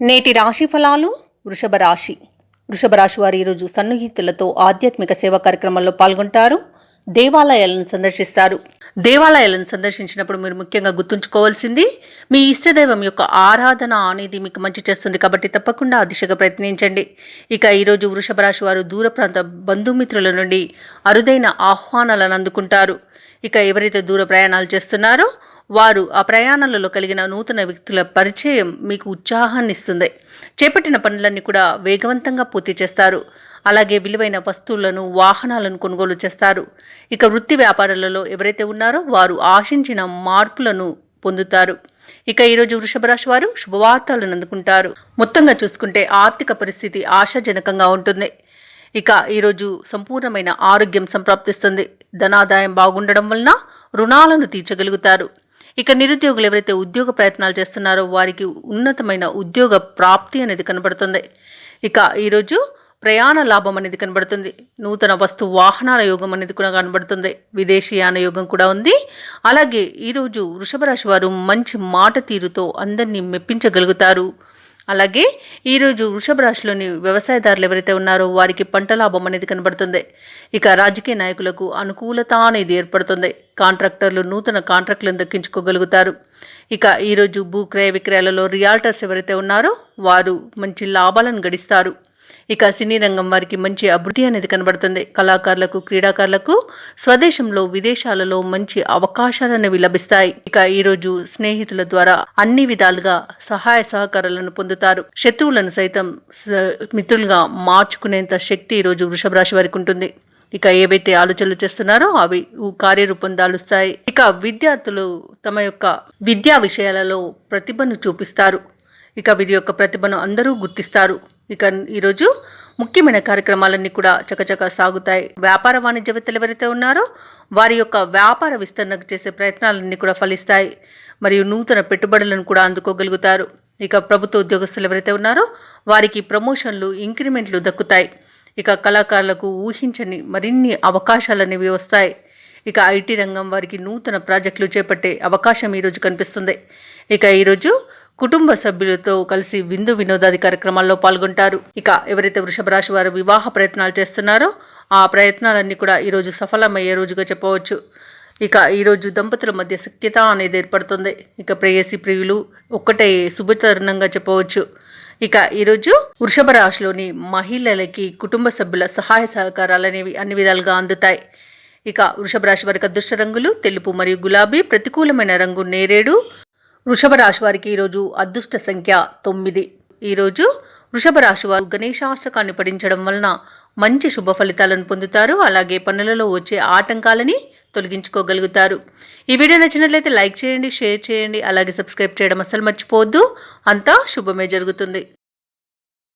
నేటి రాశి ఫలాలు. వృషభ రాశి వారు ఈరోజు సన్నిహితులతో ఆధ్యాత్మిక సేవా కార్యక్రమాల్లో పాల్గొంటారు. దేవాలయాలను సందర్శిస్తారు. దేవాలయాలను సందర్శించినప్పుడు మీరు ముఖ్యంగా గుర్తుంచుకోవాల్సింది మీ ఇష్టదైవం యొక్క ఆరాధన అనేది మీకు మంచి చేస్తుంది కాబట్టి తప్పకుండా ఆ దిశగా ప్రయత్నించండి. ఇక ఈరోజు వృషభ రాశి వారు దూర ప్రాంత బంధుమిత్రుల నుండి అరుదైన ఆహ్వానాలను అందుకుంటారు. ఇక ఎవరైతే దూర ప్రయాణాలు చేస్తున్నారో వారు ఆ ప్రయాణాలలో కలిగిన నూతన వ్యక్తుల పరిచయం మీకు ఉత్సాహాన్ని ఇస్తుంది. చేపట్టిన పనులన్నీ కూడా వేగవంతంగా పూర్తి చేస్తారు. అలాగే విలువైన వస్తువులను, వాహనాలను కొనుగోలు చేస్తారు. ఇక వృత్తి వ్యాపారాలలో ఎవరైతే ఉన్నారో వారు ఆశించిన మార్పులను పొందుతారు. ఇక ఈరోజు వృషభ రాశి వారు శుభవార్తలను అందుకుంటారు. మొత్తంగా చూసుకుంటే ఆర్థిక పరిస్థితి ఆశాజనకంగా ఉంటుంది. ఇక ఈరోజు సంపూర్ణమైన ఆరోగ్యం సంప్రాప్తిస్తుంది. ధనాదాయం బాగుండడం వలన రుణాలను తీర్చగలుగుతారు. ఇక నిరుద్యోగులు ఎవరైతే ఉద్యోగ ప్రయత్నాలు చేస్తున్నారో వారికి ఉన్నతమైన ఉద్యోగ ప్రాప్తి అనేది కనబడుతుంది. ఇక ఈరోజు ప్రయాణ లాభం అనేది కనబడుతుంది. నూతన వస్తు వాహనాల యోగం అనేది కూడా కనబడుతుంది. విదేశీయాన యోగం కూడా ఉంది. అలాగే ఈరోజు వృషభ రాశి వారు మంచి మాట తీరుతో అందరినీ మెప్పించగలుగుతారు. అలాగే ఈరోజు వృషభ రాశిలోని వ్యవసాయదారులు ఎవరైతే ఉన్నారో వారికి పంట లాభం అనేది కనబడుతుంది. ఇక రాజకీయ నాయకులకు అనుకూలత అనేది ఏర్పడుతుంది. కాంట్రాక్టర్లు నూతన కాంట్రాక్టులను దక్కించుకోగలుగుతారు. ఇక ఈరోజు భూ క్రయ విక్రయాలలో రియాల్టర్స్ ఎవరైతే ఉన్నారో వారు మంచి లాభాలను గడిస్తారు. ఇక సినీ రంగం వారికి మంచి అభివృద్ధి అనేది కనబడుతుంది. కళాకారులకు, క్రీడాకారులకు స్వదేశంలో, విదేశాలలో మంచి అవకాశాలు అనేవి లభిస్తాయి. ఇక ఈరోజు స్నేహితుల ద్వారా అన్ని విధాలుగా సహాయ సహకారాలను పొందుతారు. శత్రువులను సైతం మిత్రులుగా మార్చుకునేంత శక్తి ఈరోజు వృషభ రాశి వారికి ఉంటుంది. ఇక ఏవైతే ఆలోచనలు చేస్తున్నారో అవి కార్యరూపం దాలుస్తాయి. ఇక విద్యార్థులు తమ యొక్క విద్యా విషయాలలో ప్రతిభను చూపిస్తారు. ఇక వీరి యొక్క ప్రతిభను అందరూ గుర్తిస్తారు. ఇక ఈరోజు ముఖ్యమైన కార్యక్రమాలన్నీ కూడా చకచక సాగుతాయి. వ్యాపార వాణిజ్యవేత్తలు ఎవరైతే ఉన్నారో వారి యొక్క వ్యాపార విస్తరణకు చేసే ప్రయత్నాలన్నీ కూడా ఫలిస్తాయి. మరియు నూతన పెట్టుబడులను కూడా అందుకోగలుగుతారు. ఇక ప్రభుత్వ ఉద్యోగస్తులు ఎవరైతే ఉన్నారో వారికి ప్రమోషన్లు, ఇంక్రిమెంట్లు దక్కుతాయి. ఇక కళాకారులకు ఊహించని మరిన్ని అవకాశాలనేవి వస్తాయి. ఇక ఐటీ రంగం వారికి నూతన ప్రాజెక్టులు చేపట్టే అవకాశం ఈరోజు కనిపిస్తుంది. ఇక ఈరోజు కుటుంబ సభ్యులతో కలిసి విందు వినోదాది కార్యక్రమాల్లో పాల్గొంటారు. ఇక ఎవరైతే వృషభ రాశి వారు వివాహ ప్రయత్నాలు చేస్తున్నారో ఆ ప్రయత్నాలన్నీ కూడా ఈరోజు సఫలమయ్యే రోజుగా చెప్పవచ్చు. ఇక ఈరోజు దంపతుల మధ్య సఖ్యత అనేది ఏర్పడుతుంది. ఇక ప్రేయసి ప్రియులు ఒక్కటే శుభతరుణంగా చెప్పవచ్చు. ఇక ఈరోజు వృషభ రాశిలోని మహిళలకి కుటుంబ సభ్యుల సహాయ సహకారాలు అనేవి అన్ని విధాలుగా అందుతాయి. ఇక వృషభ రాశి వారికి అదృష్ట రంగులు తెలుపు మరియు గులాబీ. ప్రతికూలమైన రంగు నేరేడు. వృషభ రాశి వారికి ఈరోజు అదృష్ట సంఖ్య 9. ఈరోజు వృషభ రాశి వారు గణేశాష్టకాన్ని పఠించడం వలన మంచి శుభ ఫలితాలను పొందుతారు. అలాగే పనులలో వచ్చే ఆటంకాలని తొలగించుకోగలుగుతారు. ఈ వీడియో నచ్చినట్లయితే లైక్ చేయండి, షేర్ చేయండి, అలాగే సబ్స్క్రైబ్ చేయడం అస్సలు మర్చిపోవద్దు. అంతా శుభమే జరుగుతుంది.